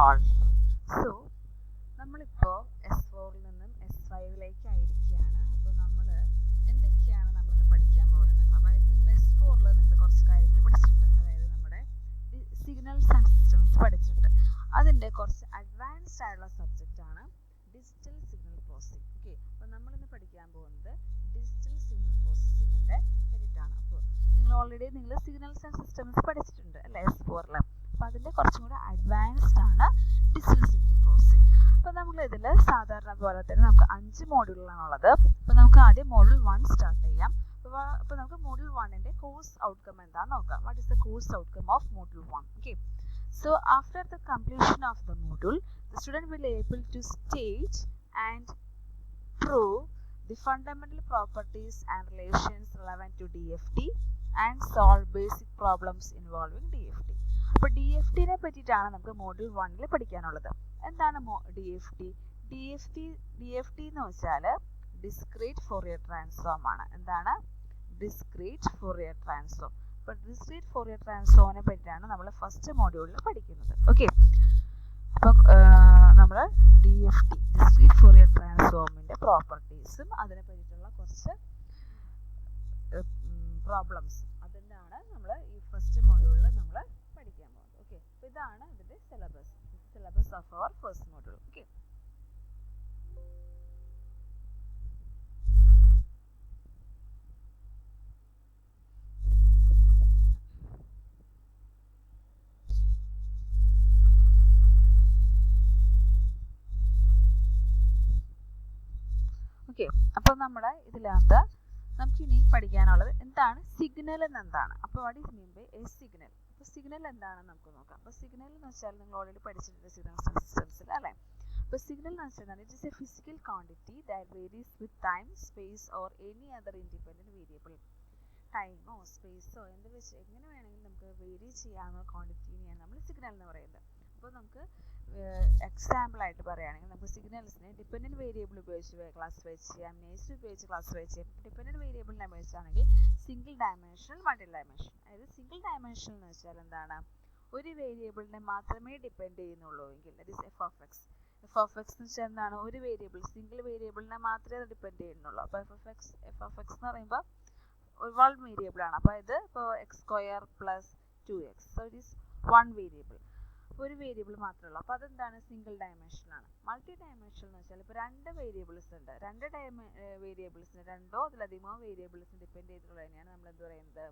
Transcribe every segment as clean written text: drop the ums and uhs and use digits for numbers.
all. So നമ്മളിപ്പോൾ S4-ൽ നിന്നും S5-ലേക്ക് ആയിരിക്കുകയാണ്. അപ്പോൾ നമ്മൾ എന്തൊക്കെയാണ് നമ്മളിന്ന് പഠിക്കാൻ പോകുന്നത്? അതായത് നിങ്ങൾ S4-ൽ നിങ്ങൾ കുറച്ച് കാര്യങ്ങൾ പഠിച്ചിട്ടുണ്ട്. അതായത് നമ്മുടെ സിഗ്നൽസ് ആൻഡ് സിസ്റ്റംസ് പഠിച്ചിട്ടുണ്ട്. അതിൻ്റെ കുറച്ച് അഡ്വാൻസ്ഡ് ആയിട്ടുള്ള സബ്ജക്റ്റാണ് ഡിജിറ്റൽ സിഗ്നൽ പ്രോസസ്സിംഗ്. ഓക്കെ, അപ്പോൾ നമ്മളിന്ന് പഠിക്കാൻ പോകുന്നത് ഡിജിറ്റൽ സിഗ്നൽ പ്രോസസ്സിങ്ങിൻ്റെ പറ്റിയിട്ടാണ്. അപ്പോൾ നിങ്ങൾ സിഗ്നൽസ് ആൻഡ് സിസ്റ്റംസ് പഠിച്ചിട്ടുണ്ട് അല്ലേ S4-ൽ. അപ്പോൾ അതിൻ്റെ കുറച്ചും കൂടെ അഡ്വാൻസ്ഡ് ആണ് ഡിജിറ്റൽ സിഗ്നൽ പ്രോസസ്സിംഗ്. അപ്പോൾ നമ്മളിതിൽ സാധാരണ പോലെ തന്നെ നമുക്ക് 5 മോഡ്യൂളാണുള്ളത്. അപ്പോൾ നമുക്ക് ആദ്യം മോഡ്യൂൾ 1 സ്റ്റാർട്ട് ചെയ്യാം. അപ്പോൾ നമുക്ക് മോഡ്യൂൾ 1-ൻ്റെ കോഴ്സ് ഔട്ട്കം എന്താണെന്ന് നോക്കാം. What is the course outcome of module 1? Okay, so after the completion of the module, the student will able to state and prove the fundamental properties and relations relevant to DFT and solve basic problems involving DFT. അപ്പോൾ DFT-നെ പറ്റിയിട്ടാണ് നമുക്ക് module 1-ൽ പഠിക്കാനുള്ളത്. എന്താണ് DFT എന്ന് വെച്ചാൽ discrete Fourier transform ആണ്. എന്താണ് discrete Fourier transform? അപ്പോൾ ഡിസ്ക്രീറ്റ് ഫോറിയർ ട്രാൻസ്ഫോമിനെ പറ്റിയാണ് നമ്മൾ ഫസ്റ്റ് മോഡ്യൂളിൽ പഠിക്കുന്നത്. ഓക്കെ, അപ്പോൾ നമ്മൾ DFT ഡിസ്ക്രീറ്റ് ഫോറിയർ ട്രാൻസ്ഫോമിൻ്റെ പ്രോപ്പർട്ടീസും അതിനെ പറ്റിയിട്ടുള്ള കുറച്ച് പ്രോബ്ലംസ് അതിൻ്റെയാണ് നമ്മൾ ഈ ഫസ്റ്റ് മോഡ്യൂളിൽ നമ്മൾ പഠിക്കാൻ പോകുന്നത്. ഓക്കെ, അപ്പോൾ ഇതാണ് ഇതിൻ്റെ syllabus of our first module. Okay, okay, അപ്പോൾ നമ്മുടെ ഇതിനകത്ത് നമുക്കിനി പഠിക്കാനുള്ളത് എന്താണ് സിഗ്നൽ എന്നെന്താണ്. അപ്പോൾ what is mean by a signal? അപ്പോൾ സിഗ്നൽ എന്താണെന്ന് നമുക്ക് നോക്കാം. അപ്പോൾ സിഗ്നൽ എന്ന് വെച്ചാൽ നിങ്ങൾ ഓൾറെഡി പഠിച്ചിട്ടുണ്ട് സിഗ്നൽസ് ആൻഡ് സിസ്റ്റംസിൽ അല്ലേ. അപ്പോൾ സിഗ്നൽ എന്ന് വെച്ചാൽ it is a physical quantity that varies with time, space or any other independent variable. ടൈമോ സ്പേസോ എന്ത് വെച്ച് എങ്ങനെ വേണമെങ്കിലും നമുക്ക് വേരി ചെയ്യാവുന്ന ക്വാണ്ടിറ്റിനെയാണ് നമ്മൾ സിഗ്നൽ എന്ന് പറയുന്നത്. അപ്പോൾ നമുക്ക് എക്സാമ്പിളായിട്ട് പറയുകയാണെങ്കിൽ നമുക്ക് സിഗ്നൽസിനെ ഡിപ്പെൻഡൻറ്റ് വേരിയബിൾ ഉപയോഗിച്ച് ക്ലാസിഫൈ ചെയ്യാം, നേച്ചർ ഉപയോഗിച്ച് ക്ലാസിഫൈ ചെയ്യാം. ഡിപ്പെൻഡൻറ്റ് വേരിയബിളിനെ ഉപയോഗിച്ചാണെങ്കിൽ സിംഗിൾ ഡയമെൻഷണൽ, മൾട്ടി ഡയമെൻഷണൽ. അതായത് സിംഗിൾ ഡയമെൻഷണൽ എന്ന് വെച്ചാൽ എന്താണ്? ഒരു വേരിയബിളിനെ മാത്രമേ ഡിപ്പെൻഡ് ചെയ്യുന്നുള്ളൂ എങ്കിൽ that is F of X. F of X എന്ന് വെച്ചാൽ എന്താണ്? ഒരു വേരിയബിൾ സിംഗിൾ വേരിയബിളിനെ മാത്രമേ അത് ഡിപ്പെൻഡ് ചെയ്യുന്നുള്ളൂ. അപ്പോൾ എഫ് ഓഫ് എക്സ് എന്ന് പറയുമ്പോൾ വൺ വേരിയബിൾ ആണ്. അപ്പോൾ ഇത് ഇപ്പോൾ x² + 2x, so it is one variable, ഒരു വേരിയബിൾ മാത്രമേ ഉള്ളൂ. അപ്പോൾ അതെന്താണ്? സിംഗിൾ ഡയമെൻഷനാണ്. മൾട്ടി ഡയമെൻഷണൽ എന്ന് വെച്ചാൽ ഇപ്പോൾ രണ്ട് വേരിയബിൾസ് ഉണ്ട്, വേരിയബിൾസിന് രണ്ടോ അതിലധികമോ വേരിയബിൾസിന് ഡിപ്പെൻഡ് ചെയ്തിട്ടുള്ളതിനെയാണ് നമ്മൾ എന്ത് പറയുന്നത്?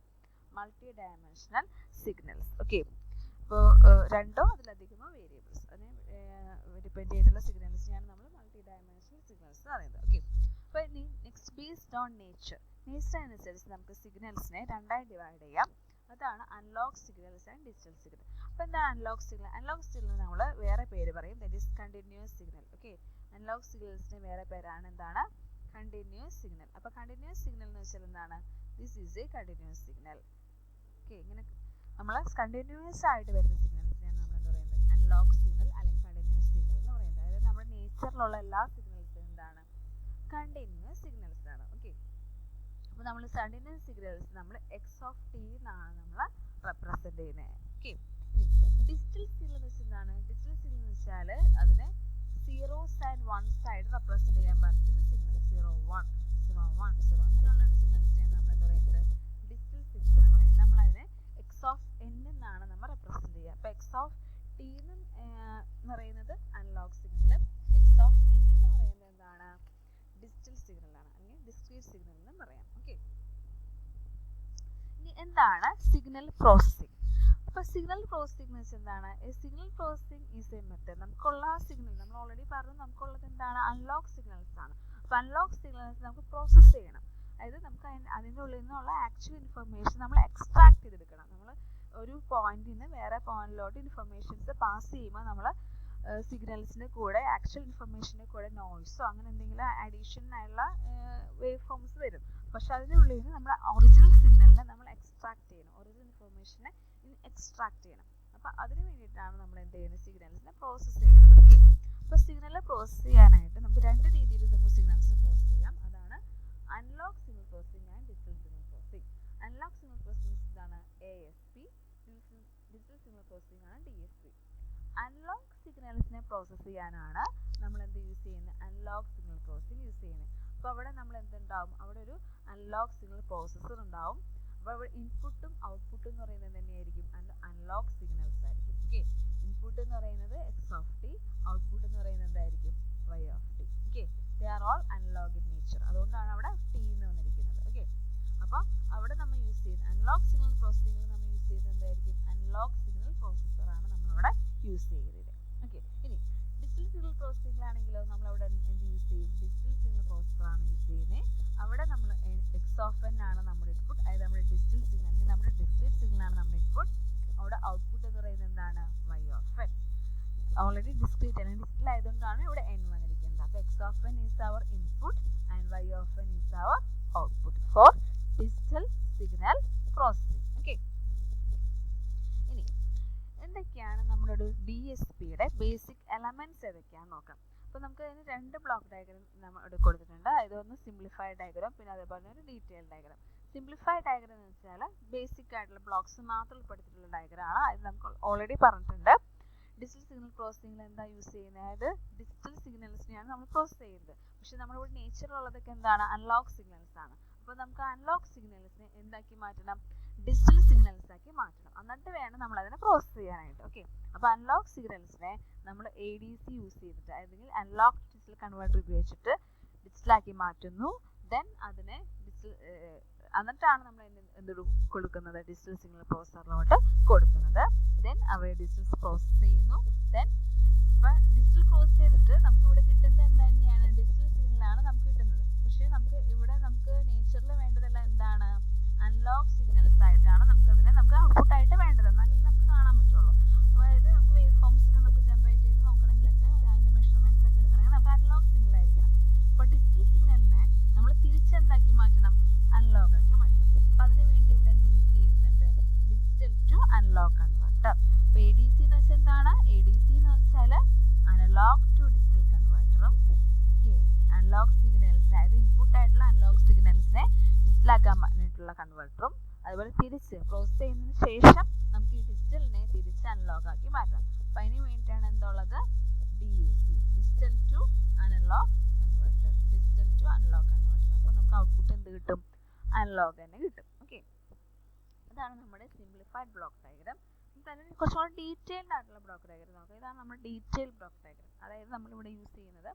Multi dimensional signals. ഓക്കെ, അപ്പോൾ രണ്ടോ അതിലധികമോ വേരിയബിൾസ് അതിനെ ഡിപ്പെൻഡ് ചെയ്തിട്ടുള്ള സിഗ്നൽസിനെയാണ് നമ്മൾ മൾട്ടി ഡയമെൻഷണൽ സിഗ്നൽസ് എന്ന് പറയുന്നത്. ഓക്കെ, അപ്പോൾ ഇനി നെക്സ്റ്റ് ബേസ്ഡ് ഓൺ നേച്ചർ അനുസരിച്ച് നമുക്ക് സിഗ്നൽസിനെ രണ്ടായി ഡിവൈഡ് ചെയ്യാം. അതാണ് analog signals and digital signal. അപ്പോൾ എന്താണ് അനലോഗ് സിഗ്നൽ? അനലോഗ് സിഗ്നൽ നമ്മൾ വേറെ പേര് പറയും, that is continuous signal. Okay, analogue സിഗ്നൽസിന് വേറെ പേരാണ് എന്താണ്? Continuous signal. അപ്പോൾ കണ്ടിന്യൂസ് സിഗ്നൽ എന്ന് വെച്ചാൽ എന്താണ്? This is a continuous signal. Okay, ഇങ്ങനെ നമ്മൾ കണ്ടിന്യൂസ് ആയിട്ട് വരുന്ന സിഗ്നൽസിനെയാണ് നമ്മൾ എന്താ പറയുന്നത്? അനലോഗ് സിഗ്നൽ അല്ലെങ്കിൽ കണ്ടിന്യൂസ് സിഗ്നൽ എന്ന് പറയുന്നത്. അതായത് നമ്മുടെ നേച്ചറിലുള്ള എല്ലാ സിഗ്നൽസും എന്താണ്? കണ്ടിന്യൂസ് സിഗ്നൽസ് ആണ്. ഓക്കെ, അപ്പോൾ നമ്മൾ കണ്ടിന്യൂസ് സിഗ്നൽസ് നമ്മൾ x(t) എന്നാണ് നമ്മൾ റെപ്രസെൻറ്റ് ചെയ്യുന്നത്. ഓക്കെ, ഇനി ഡിജിറ്റൽ സിഗ്നൽ എന്ന് വെച്ചാൽ എന്താണ്? ഡിജിറ്റൽ സിഗ്നൽ എന്ന് വെച്ചാൽ അതിനെ സീറോസ് ആൻഡ് വൺസ് ആയിട്ട് റെപ്രസെൻറ്റ് ചെയ്യാൻ പറ്റുന്ന സിഗ്നൽ 0 1 0 1 0 അങ്ങനെയുള്ള സിഗ്നൽസിനെയാണ് നമ്മൾ എന്താ പറയുന്നത്? ഡിജിറ്റൽ സിഗ്നൽ എന്ന് പറയുന്നത്. നമ്മളതിനെ x(n) എന്നാണ് നമ്മൾ റെപ്രസെൻറ്റ് ചെയ്യുക. അപ്പോൾ x(t) എന്ന് പറയുന്നത് അനലോഗ് സിഗ്നലും x(n) എന്ന് പറയുന്നത് എന്താണ്? ഡിജിറ്റൽ സിഗ്നലാണ്, അല്ലെങ്കിൽ ഡിസ്ക്രീറ്റ് സിഗ്നൽ എന്നും പറയാം. ഓക്കെ, ഇനി എന്താണ് സിഗ്നൽ പ്രോസസ്സിംഗ്? അപ്പോൾ സിഗ്നൽ പ്രോസസ്സിംഗ് എന്ന് വെച്ചാൽ എന്താണ്? Signal processing is A method. നമുക്കുള്ള സിഗ്നൽ നമ്മൾ ഓൾറെഡി പറഞ്ഞു, നമുക്കുള്ളത് എന്താണ്? അനലോഗ് സിഗ്നൽസ് ആണ്. അപ്പോൾ അനലോഗ് സിഗ്നൽസ് നമുക്ക് പ്രോസസ്സ് ചെയ്യണം. അതായത് നമുക്ക് അതിൻ്റെ ഉള്ളിൽ നിന്നുള്ള ആക്ച്വൽ ഇൻഫർമേഷൻ നമ്മൾ എക്സ്ട്രാക്ട് ചെയ്തെടുക്കണം. നമ്മൾ ഒരു പോയിന്റിൽ നിന്ന് വേറെ പോയിന്റിലോട്ട് ഇൻഫർമേഷൻസ് പാസ് ചെയ്യുമ്പോൾ നമ്മൾ സിഗ്നൽസിൻ്റെ കൂടെ ആക്ച്വൽ ഇൻഫർമേഷൻ്റെ കൂടെ നോയ്സോ അങ്ങനെ എന്തെങ്കിലും അഡീഷണലായുള്ള വേവ് ഫോംസ് വരും. പക്ഷെ അതിനുള്ളിൽ നിന്ന് നമ്മൾ ഒറിജിനൽ സിഗ്നലിനെ നമ്മൾ എക്സ്ട്രാക്ട് ചെയ്യണം, ഒറിജിനൽ ഇൻഫർമേഷനെ എക്സ്ട്രാക്ട് ചെയ്യണം. അപ്പോൾ അതിന് വേണ്ടിയിട്ടാണ് നമ്മൾ എന്ത് ചെയ്യുന്നത്? സിഗ്നൽസിനെ പ്രോസസ്സ് ചെയ്യുന്നത്. ഓക്കെ, അപ്പോൾ സിഗ്നൽ പ്രോസസ്സ് ചെയ്യാനായിട്ട് നമുക്ക് രണ്ട് രീതിയിൽ നമുക്ക് സിഗ്നൽസിനെ പ്രോസസ്സ് ചെയ്യാം. അതാണ് analog signal processing and digital signal processing. Analog signal processing ഇതാണ് ASP, ഡിജിറ്റൽ സിഗ്നൽ പ്രോസസ്സിംഗ് ആണ് DSP. അനലോഗ് സിഗ്നൽസിനെ പ്രോസസ്സ് ചെയ്യാനാണ് നമ്മൾ എന്ത് യൂസ് ചെയ്യുന്നത്, അനലോഗ് സിഗ്നൽ പ്രോസസ്സിംഗ് യൂസ് ചെയ്യുന്നത്. അപ്പോൾ അവിടെ നമ്മൾ എന്തുണ്ടാവും, അവിടെ ഒരു അനലോഗ് സിഗ്നൽ പ്രോസസ്സർ ഉണ്ടാവും. അപ്പോൾ അവിടെ ഇൻപുട്ടും ഔട്ട്പുട്ടും എന്ന് പറയുന്നത് തന്നെയായിരിക്കും അനലോഗ് സിഗ്നൽസ് ആയിരിക്കും. ഓക്കെ, ഇൻപുട്ട് എന്ന് പറയുന്നത് എക്സ് ഓഫ് ടി, ഔട്ട്പുട്ട് എന്ന് പറയുന്നത് എന്തായിരിക്കും, y of t. Okay, they are all analog in nature. അതുകൊണ്ടാണ് അവിടെ ടി എന്ന് വന്നിരിക്കുന്നത്. ഓക്കെ, അപ്പോൾ അവിടെ നമ്മൾ യൂസ് ചെയ്യുന്നത് അനലോഗ് സിഗ്നൽ പ്രോസസ്സിംഗിൽ നമ്മൾ യൂസ് ചെയ്യുന്നത് എന്തായിരിക്കും, അനലോഗ് സിഗ്നൽ പ്രോസസ്സറാണ് നമ്മളവിടെ യൂസ് ചെയ്യുന്നത്. ഓക്കെ, ഇനി ഡിജിറ്റൽ സിഗ്നൽ പ്രോസസ്സിംഗിലാണെങ്കിലോ നമ്മളവിടെ എന്ത് യൂസ് ചെയ്യും, ഡിജിറ്റൽ സിഗ്നൽ പ്രോസസ്സറാണ് യൂസ് ചെയ്യുന്നത്. അവിടെ നമ്മൾ എക്സ് ഓഫ് എൻ ആണ് നമ്മുടെ ഇൻപുട്ട്, അതായത് നമ്മുടെ ഡിജിറ്റൽ സിഗ്നൽ അല്ലെങ്കിൽ നമ്മുടെ ഡിസ്ക്രീറ്റ് സിഗ്നലാണ് നമ്മുടെ ഇൻപുട്ട്. അവിടെ ഔട്ട്പുട്ട് എന്ന് പറയുന്നത് എന്താണ്, y of n. Already discrete അല്ലെങ്കിൽ ഡിജിറ്റൽ ആയതുകൊണ്ടാണ് ഇവിടെ എൻ വന്നിരിക്കുന്നത്. അപ്പോൾ x of n is our input and y of n is our output for digital signal processing. Okay, ഇനി എന്തൊക്കെയാണ് നമ്മുടെ ഒരു ഡി എസ് പിയുടെ ബേസിക് എലമെന്റ്സ് ഏതൊക്കെയാണെന്ന് നോക്കാം. അപ്പോൾ നമുക്ക് അതിന് രണ്ട് ബ്ലോക്ക് ഡയഗ്രം നമ്മൾ ഇവിടെ കൊടുത്തിട്ടുണ്ട്. ഇതൊന്ന് സിംപ്ലിഫൈഡ് ഡയഗ്രം, പിന്നെ അതേപോലെ ഒരു ഡീറ്റെയിൽ ഡയഗ്രം. സിംപ്ലിഫൈഡ് ഡയഗ്രം എന്ന് വെച്ചാൽ ബേസിക് ആയിട്ടുള്ള ബ്ലോക്സ് മാത്രം ഉൾപ്പെടുത്തിയിട്ടുള്ള ഡയഗ്രാണ്. അത് നമുക്ക് ഓൾറെഡി പറഞ്ഞിട്ടുണ്ട്. ഡിജിറ്റൽ സിഗ്നൽ പ്രോസസ്സിംഗിൽ എന്താ യൂസ് ചെയ്യുന്നത്, അതായത് ഡിജിറ്റൽ സിഗ്നൽസിനെയാണ് നമ്മൾ പ്രോസസ്സ് ചെയ്യുന്നത്. പക്ഷെ നമ്മളിവിടെ നേച്ചറിലുള്ളതൊക്കെ എന്താണ്, അനലോഗ് സിഗ്നൽസ് ആണ്. അപ്പോൾ നമുക്ക് അനലോഗ് സിഗ്നൽസിനെ എന്താക്കി മാറ്റണം, ഡിജിറ്റൽ സിഗ്നൽസ് ആക്കി മാറ്റണം. എന്നിട്ട് വേണം നമ്മൾ അതിനെ പ്രോസസ്സ് ചെയ്യാനായിട്ട്. ഓക്കെ, അപ്പോൾ അനലോഗ് സിഗ്നൽസിനെ നമ്മൾ എ ഡി സി യൂസ് ചെയ്തിട്ട്, അല്ലെങ്കിൽ അനലോഗ് ഡിജിറ്റൽ കൺവേർട്ടർ ഉപയോഗിച്ചിട്ട് ഡിജിറ്റലാക്കി മാറ്റുന്നു. ദെൻ അതിനെ എന്നിട്ടാണ് നമ്മൾ എന്ത് കൊടുക്കുന്നത്, ഡിജിറ്റൽ സിഗ്നൽ പ്രോസസ്സറിലോട്ട് കൊടുക്കുന്നത്. ദെൻ അവർ ഡിജിറ്റൽ പ്രോസസ്സ് ചെയ്യുന്നു. ദെൻ ഇപ്പം ഡിജിറ്റൽ പ്രോസസ്സ് ചെയ്തിട്ട് നമുക്ക് ഇവിടെ കിട്ടുന്നത് എന്താ തന്നെയാണ്, ഡിജിറ്റൽ സിഗ്നലാണ് നമുക്ക് കിട്ടുന്നത്. പക്ഷേ നമുക്ക് ഇവിടെ നമുക്ക് നേച്ചറിൽ വേണ്ടതെല്ലാം എന്താണ്, അനലോഗ് സിഗ്നൽസ് ആയിട്ടാണ് നമുക്ക് ഔട്ട്പുട്ടായിട്ട് വേണ്ടത്. എന്നാലേ നമുക്ക് കാണാൻ പറ്റുള്ളൂ. അതായത് നമുക്ക് വേവ് ഫോംസ് ഒക്കെ നമുക്ക് ജനറേറ്റ് ചെയ്ത് നോക്കണമെങ്കിലൊക്കെ അതിൻ്റെ മെഷർമെൻറ്റ്സ് ഒക്കെ എടുക്കണമെങ്കിൽ നമുക്ക് അനലോഗ് സിഗ്നൽ ആയിരിക്കണം. അപ്പോൾ ഡിജിറ്റൽ സിഗ്നലിനെ നമ്മൾ തിരിച്ചെന്താക്കി മാറ്റണം, അനലോഗ് ആക്കി മാറ്റണം. അപ്പോൾ അതിന് വേണ്ടി ഇവിടെ എന്ത് യൂസ് ചെയ്യുന്നുണ്ട്, ഡിജിറ്റൽ ടു അനലോഗ് കൺവേർട്ടർ. അപ്പോൾ എ ഡി സി എന്ന് വെച്ചാൽ എന്താണ്, എ ഡി സി എന്ന് വെച്ചാൽ അനലോഗ് ടു ഡിജിറ്റൽ കൺവേർട്ടറും അനലോഗ് സിഗ്നൽസിനെ, അതായത് ഇൻപുട്ട് ആയിട്ടുള്ള അനലോഗ് സിഗ്നൽസിനെ ഡിജിറ്റലാക്കാൻ വേണ്ടിയിട്ടുള്ള കൺവേർട്ടറും, അതുപോലെ തിരിച്ച് പ്രോസസ്സ് ചെയ്യുന്നതിന് ശേഷം നമുക്ക് ഈ ഡിജിറ്റലിനെ തിരിച്ച് അനലോഗ് ആക്കി മാറ്റണം. അപ്പം അതിന് വേണ്ടിയിട്ടാണ് എന്തുള്ളത്, D A C, digital to analogue converter, digital to analogue converter. അപ്പോൾ നമുക്ക് ഔട്ട്പുട്ട് എന്ത് കിട്ടും, അനലോഗ് തന്നെ കിട്ടും. ഓക്കെ, ഇതാണ് നമ്മുടെ സിംപ്ലിഫൈഡ് ബ്ലോക്ക് ഡയഗ്രാം. തന്നെ കുറച്ചുകൂടെ ഡീറ്റെയിൽഡ് ആയിട്ടുള്ള ബ്ലോക്ക് ഡയഗ്രാം നോക്കാം. ഇതാണ് നമ്മുടെ ഡീറ്റെയിൽ ബ്ലോക്ക് ഡയഗ്രാം. അതായത് നമ്മളിവിടെ യൂസ് ചെയ്യുന്നത്,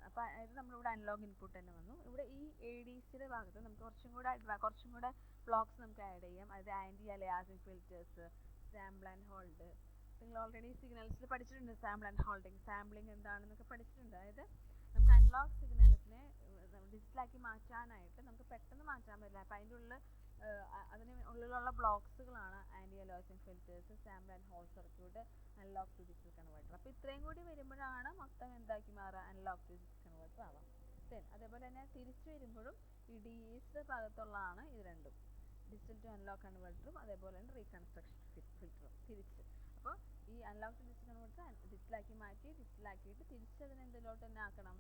അപ്പോൾ അതായത് നമ്മളിവിടെ അനലോഗ് ഇൻപുട്ട് തന്നെ വന്നു. ഇവിടെ ഈ എ ഡി സിയുടെ ഭാഗത്ത് നമുക്ക് കുറച്ചും കൂടെ ബ്ലോക്സ് നമുക്ക് ആഡ് ചെയ്യാം. അതായത് anti aliasing filters, sample and hold. നിങ്ങൾ ഓൾറെഡി സിഗ്നൽസിൽ പഠിച്ചിട്ടുണ്ട് സാമ്പിൾ ആൻഡ് ഹോൾഡിങ്, സാമ്പിളിംഗ് എന്താണെന്നൊക്കെ പഠിച്ചിട്ടുണ്ട്. അതായത് നമുക്ക് അനലോഗ് സിഗ്നൽസിനെ ഡിജിറ്റലാക്കി മാറ്റാനായിട്ട് നമുക്ക് പെട്ടെന്ന് മാറ്റാൻ പറ്റില്ല. അപ്പോൾ അതിൻ്റെ അതിന് ഉള്ളിലുള്ള ബ്ലോക്സുകളാണ് anti aliasing filters, sample and hold circuit, analogue to digital converter. അപ്പോൾ ഇത്രയും കൂടി വരുമ്പോഴാണ് മൊത്തം എന്താക്കി മാറുക, അനലോഗ് ടു ഡിജിറ്റൽ കൺവേർട്ടർ ആവാം. അതേപോലെ തന്നെ തിരിച്ചു വരുമ്പോഴും ഈ ഡി എസിയുടെ ഭാഗത്തുള്ളതാണ് ഇത് രണ്ടും, ഡിജിറ്റൽ ടു അനലോഗ് കൺവേർട്ടറും അതേപോലെ തന്നെ റീകൺസ്ട്രക്ഷൻ ഫിൽറ്ററും തിരിച്ച്. അപ്പോൾ ഈ അനലോഗ് ടു ഡിജിറ്റൽ കൺവേർട്ടർ ഡിജിറ്റലാക്കി ഡിജിറ്റലാക്കിയിട്ട് തിരിച്ച് അതിന് എന്തിലോട്ട് തന്നെ ആക്കണം,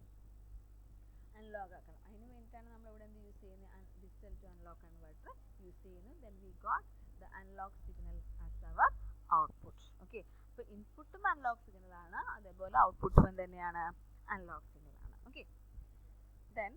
അനലോഗ് ആക്കണം. അതിന് വേണ്ടിയിട്ടാണ് നമ്മളിവിടെ എന്ത് യൂസ് ചെയ്യുന്നത്, digital to analogue converter use ചെയ്യുന്നു. Then we got the analogue signal as our output. Okay, അപ്പോൾ ഇൻപുട്ടും അനലോഗ് സിഗ്നലാണ്, അതേപോലെ ഔട്ട്പുട്ടും തന്നെയാണ് അനലോഗ് സിഗ്നലാണ്. ഓക്കെ, ദെൻ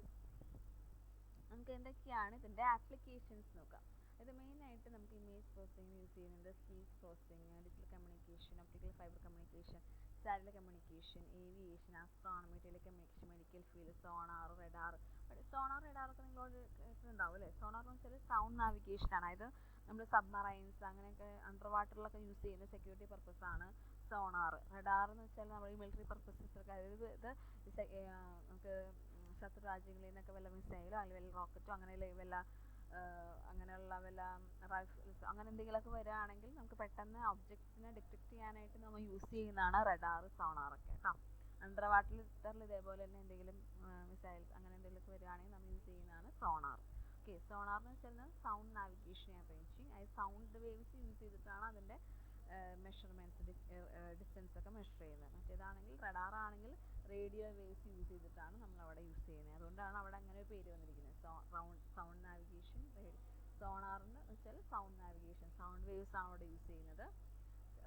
നമുക്ക് എന്തൊക്കെയാണ് ഇതിൻ്റെ ആപ്ലിക്കേഷൻസ് നോക്കാം. ഇത് മെയിനായിട്ട് നമുക്ക് ഇമേജ് പ്രോസസ്സിംഗ് യൂസ് ചെയ്യുന്നുണ്ട്, speech processing, digital communication, optical fibre communication, satellite communication, aviation, astronomy, telecommunication, medical field, sonar, radar. റഡാറൊക്കെ നിങ്ങളോട് കേട്ടിട്ടുണ്ടാവും അല്ലേ. സോണാർ എന്ന് വെച്ചാൽ സൗണ്ട് നാവിഗേഷനാണ്. അതായത് നമ്മൾ സബ്മറൈൻസ് അങ്ങനെയൊക്കെ അണ്ടർ വാട്ടറിലൊക്കെ യൂസ് ചെയ്യുന്ന സെക്യൂരിറ്റി പർപ്പസ് ആണ് സോണാർ. റഡാർ എന്ന് വെച്ചാൽ നമ്മൾ ഈ മിലിറ്ററി പർപ്പസസൊക്കെ, അതായത് ഇത് നമുക്ക് ശത്രു രാജ്യങ്ങളിൽ നിന്നൊക്കെ വല്ല മിസൈലോ അല്ലെങ്കിൽ വല്ല റോക്കറ്റോ അങ്ങനെയുള്ള വല്ല റൈഫിൾസ് അങ്ങനെ എന്തെങ്കിലുമൊക്കെ വരികയാണെങ്കിൽ നമുക്ക് പെട്ടെന്ന് ഒബ്ജക്ട്സിനെ ഡിറ്റക്ട് ചെയ്യാനായിട്ട് നമ്മൾ യൂസ് ചെയ്യുന്നതാണ് റഡാർ, സോണാറൊക്കെ കേട്ടോ. അണ്ടർ വാട്ടറിൽ ഇതേപോലെ തന്നെ എന്തെങ്കിലും മിസൈൽസ് അങ്ങനെ എന്തെങ്കിലുമൊക്കെ വരികയാണെങ്കിൽ നമ്മൾ യൂസ് ചെയ്യുന്നതാണ് സോണാർ. ഓക്കെ, സോണാർ എന്ന് വെച്ചാൽ സൗണ്ട് നാവിഗേഷൻ ആൻഡ് റേഞ്ചിങ്. അതായത് സൗണ്ട് വേവ്സ് യൂസ് ചെയ്തിട്ടാണ് അതിൻ്റെ മെഷർമെൻറ്റ്സ് ഡിസ്റ്റൻസ് ഒക്കെ മെഷർ ചെയ്യുന്നത്. മറ്റേതാണെങ്കിൽ റഡാർ ആണെങ്കിൽ റേഡിയോ വേവ്സ് യൂസ് ചെയ്തിട്ടാണ് നമ്മൾ അവിടെ യൂസ് ചെയ്യുന്നത്. അതുകൊണ്ടാണ് അവിടെ അങ്ങനെ ഒരു പേര് വന്നിരിക്കുന്നത്, സൗണ്ട് നാവിഗേഷൻ. സോണാറിന് വെച്ചാൽ സൗണ്ട് നാവിഗേഷൻ, സൗണ്ട് വേവ്സ് ആണ് അവിടെ യൂസ് ചെയ്യുന്നത്.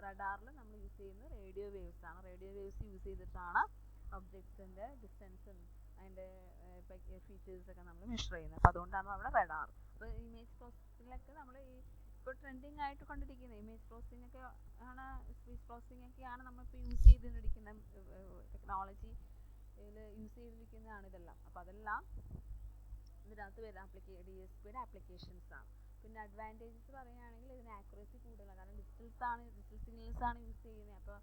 റഡാറിൽ നമ്മൾ യൂസ് ചെയ്യുന്നത് റേഡിയോ വേവ്സ് ആണ്. റേഡിയോ വേവ്സ് യൂസ് ചെയ്തിട്ടാണ് ഒബ്ജക്ട്സിൻ്റെ ഡിസ്റ്റൻസും അതിൻ്റെ ഫീച്ചേഴ്സൊക്കെ നമ്മൾ മെഷർ ചെയ്യുന്നത്. അപ്പോൾ അതുകൊണ്ടാണ് അവിടെ റഡാർ. അപ്പോൾ ഇമേജ് പ്രോസസ്സിങ്ങിലൊക്കെ നമ്മൾ ഈ ഇപ്പോൾ ട്രെൻഡിങ് ആയിട്ട് കൊണ്ടിരിക്കുന്നത് ഇമേജ് പ്രോസസ്സിംഗ് ഒക്കെ ആണ്, സ്പീച്ച് പ്രോസസ്സിംഗ് ഒക്കെയാണ് നമ്മളിപ്പോൾ യൂസ് ചെയ്തുകൊണ്ടിരിക്കുന്ന ടെക്നോളജി യൂസ് ചെയ്തിരിക്കുന്നതാണ് ഇതെല്ലാം. അപ്പോൾ അതെല്ലാം ഇതിനകത്ത് വരുന്ന DSPയുടെ ആപ്ലിക്കേഷൻസ് ആണ്. പിന്നെ അഡ്വാൻറ്റേജസ് പറയുകയാണെങ്കിൽ ഇതിന് ആക്യുറസി കൂടുതലാണ്. കാരണം ഡിജിറ്റൽ സിഗ്നൽസ് ആണ് യൂസ് ചെയ്യുന്നത്. അപ്പോൾ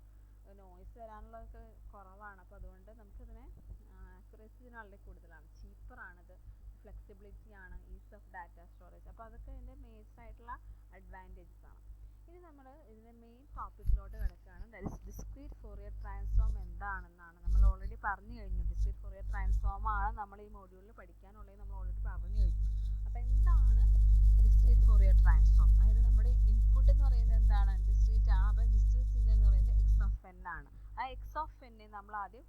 നോയ്സ് വരാനുള്ളതൊക്കെ കുറവാണ്. അപ്പോൾ അതുകൊണ്ട് നമുക്കിതിനെ ആക്യുറസി ഇതിന് വളരെ കൂടുതലാണ്. ചീപ്പറാണിത്, ഫ്ലെക്സിബിലിറ്റി ആണ്, ഈസ് ഓഫ് ഡാറ്റ സ്റ്റോറേജ്. അപ്പോൾ അതൊക്കെ ഇതിൻ്റെ മേജർ ആയിട്ടുള്ള അഡ്വാൻറ്റേജസ് ആണ്. ഇനി നമ്മൾ ഇതിൻ്റെ മെയിൻ ടോപ്പിക്കിലോട്ട് കിടക്കുകയാണ്. That is discrete Fourier transform എന്താണെന്നാണ് നമ്മൾ ഓൾറെഡി പറഞ്ഞു കഴിഞ്ഞു. ഡിസ്ക്രീറ്റ് ഫോറിയർ ട്രാൻസ്ഫോം ആണ് നമ്മൾ ഈ മൊഡ്യൂളിൽ പഠിക്കാനുള്ളത് നമ്മൾ ഓൾറെഡി പറഞ്ഞു കഴിഞ്ഞു. അപ്പോൾ എന്താണ് ഡിസ്ക്രീറ്റ് ഫോറിയർ ട്രാൻസ്ഫോം? അതായത് നമ്മുടെ ഇൻപുട്ട് എന്ന് പറയുന്നത് എന്താണ്? ഡിസ്ക്രീറ്റ് ആണ്. അപ്പോൾ ഡിജിറ്റൽ സിഗ്നൽ എന്ന് പറയുന്നത് x(n) ആണ്. ആ x(n) നമ്മൾ ആദ്യം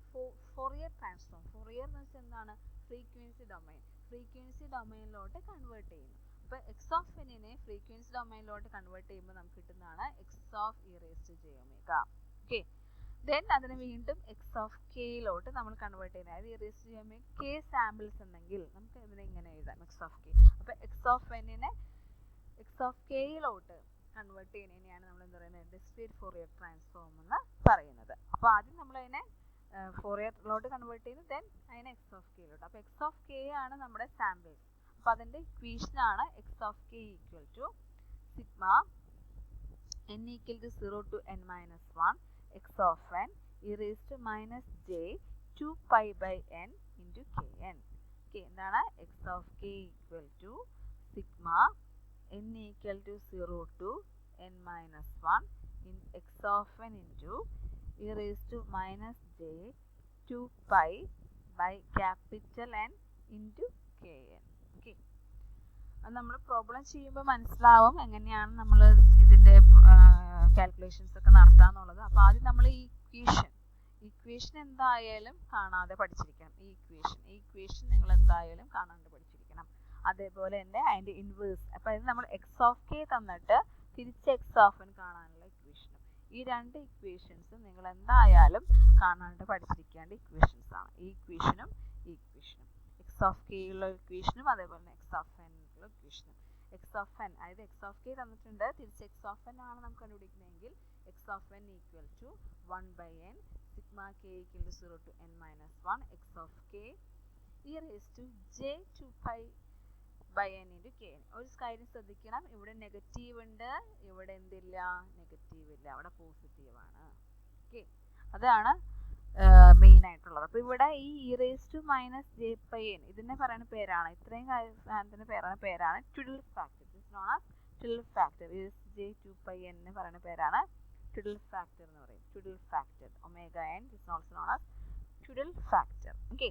ഫോറിയർ ട്രാൻസ്ഫോം, ഫോറിയർ എന്ന് വെച്ചാൽ എന്താണ്? ഫ്രീക്വൻസി ഡൊമൈൻ, ഫ്രീക്വൻസി ഡൊമൈനിലോട്ട് കൺവേർട്ട് ചെയ്യുന്നു. അപ്പോൾ x(n)നെ ഫ്രീക്വൻസി ഡൊമൈനിലോട്ട് കൺവേർട്ട് ചെയ്യുമ്പോൾ നമുക്ക് കിട്ടുന്നതാണ് x(e⁻j⁻). ഓക്കെ, ദെൻ അതിനെ വീണ്ടും x(k)ലോട്ട് നമ്മൾ കൺവേർട്ട് ചെയ്യുന്നത്. അതായത് e⁻ k സാമ്പിൾസ് ഉണ്ടെങ്കിൽ നമുക്ക് ഇതിനെ ഇങ്ങനെ എഴുതാം x(k). അപ്പോൾ x(n)നെ x(k)ലോട്ട് കൺവേർട്ട് ചെയ്യുന്നതിനെയാണ് നമ്മൾ എന്താ പറയുന്നത്? ഡിസ്ക്രീറ്റ് ഫോറിയർ ട്രാൻസ്ഫോം എന്ന് പറയുന്നത്. അപ്പോൾ ആദ്യം നമ്മളതിനെ ഫോറിയറിലോട്ട് കൺവേർട്ട് ചെയ്യുന്നു, ദെൻ അതിനെ x(k)ലോട്ട്. അപ്പോൾ x(k) ആണ് നമ്മുടെ സാമ്പിൾസ്. അപ്പോൾ അതിൻ്റെ ഇക്വേഷനാണ് x(k) = sigma n = 0 to n-1 x(n) e⁻ j2π/n × kn. എന്താണ്? x(k) = sigma n = 0 to n-1 x(n) e⁻j2π/N × kn. Okay, അത് നമ്മൾ പ്രോബ്ലം ചെയ്യുമ്പോൾ മനസ്സിലാവും എങ്ങനെയാണ് നമ്മൾ ഇതിൻ്റെ കാൽക്കുലേഷൻസ് ഒക്കെ നടത്താന്നുള്ളത്. അപ്പോൾ ആദ്യം നമ്മൾ ഈ ഇക്വേഷൻ എന്തായാലും കാണാതെ പഠിച്ചിരിക്കണം. ഈ ഇക്വേഷൻ നിങ്ങൾ എന്തായാലും കാണാതെ പഠിച്ചിരിക്കണം. അതേപോലെ തന്നെ അതിൻ്റെ ഇൻവേഴ്സ്. അപ്പോൾ ഇത് നമ്മൾ x(k) തന്നിട്ട് തിരിച്ച് x(n) കാണാനുള്ള ഇക്വേഷനും, ഈ രണ്ട് ഇക്വേഷൻസും നിങ്ങൾ എന്തായാലും കാണാണ്ട് പഠിച്ചിരിക്കേണ്ട ഇക്വേഷൻസ് ആണ്. ഈ ഇക്വേഷനും x(k) ഉള്ള ഇക്വേഷനും അതേപോലെ തന്നെ x(n) ഉള്ള ഇക്വേഷനും. അതായത് x(k) തന്നിട്ടുണ്ട്, തിരിച്ച് x(n) ആണ് നമുക്ക് കണ്ടുപിടിക്കുന്നതെങ്കിൽ x(n) = 1/n sigma k = 0 to n-1 x(k) e⁻j2π/N × kn. ഒരു കാര്യം ശ്രദ്ധിക്കണം, ഇവിടെ നെഗറ്റീവ് ഉണ്ട്, ഇവിടെ എന്തില്ല? നെഗറ്റീവ് ഇല്ല, അവിടെ പോസിറ്റീവ് ആണ്. ഓക്കെ, അതാണ് മെയിൻ ആയിട്ടുള്ളത്. അപ്പോൾ ഇവിടെ ഈ e⁻j⁻n ഇതിനെ പറയുന്ന പേരാണ്, ഇത്രയും സാധനത്തിന് പേരാണ് twiddle factor. This known as twiddle factor. j2πn എന്ന് പറയുന്ന പേരാണ് ട്വിഡിൽ ഫാക്ടർ എന്ന് പറയും. Twiddle factor ω(n) this also known as twiddle factor. Okay,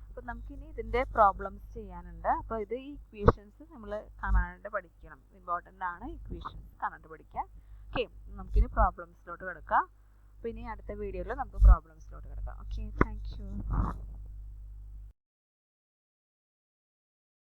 അപ്പോൾ നമുക്കിനി ഇതിൻ്റെ പ്രോബ്ലംസ് ചെയ്യാനുണ്ട്. അപ്പോൾ ഇത് ഈ ഇക്വേഷൻസ് നമ്മൾ കാണാനായിട്ട് പഠിക്കണം. ഇമ്പോർട്ടൻ്റ് ആണ് ഇക്വേഷൻസ് കാണാനായിട്ട് പഠിക്കുക. ഓക്കെ, നമുക്കിനി പ്രോബ്ലംസിലോട്ട് കിടക്കാം. അപ്പോൾ ഇനി അടുത്ത വീഡിയോയിൽ നമുക്ക് പ്രോബ്ലംസിലോട്ട് കിടക്കാം. Okay, thank you.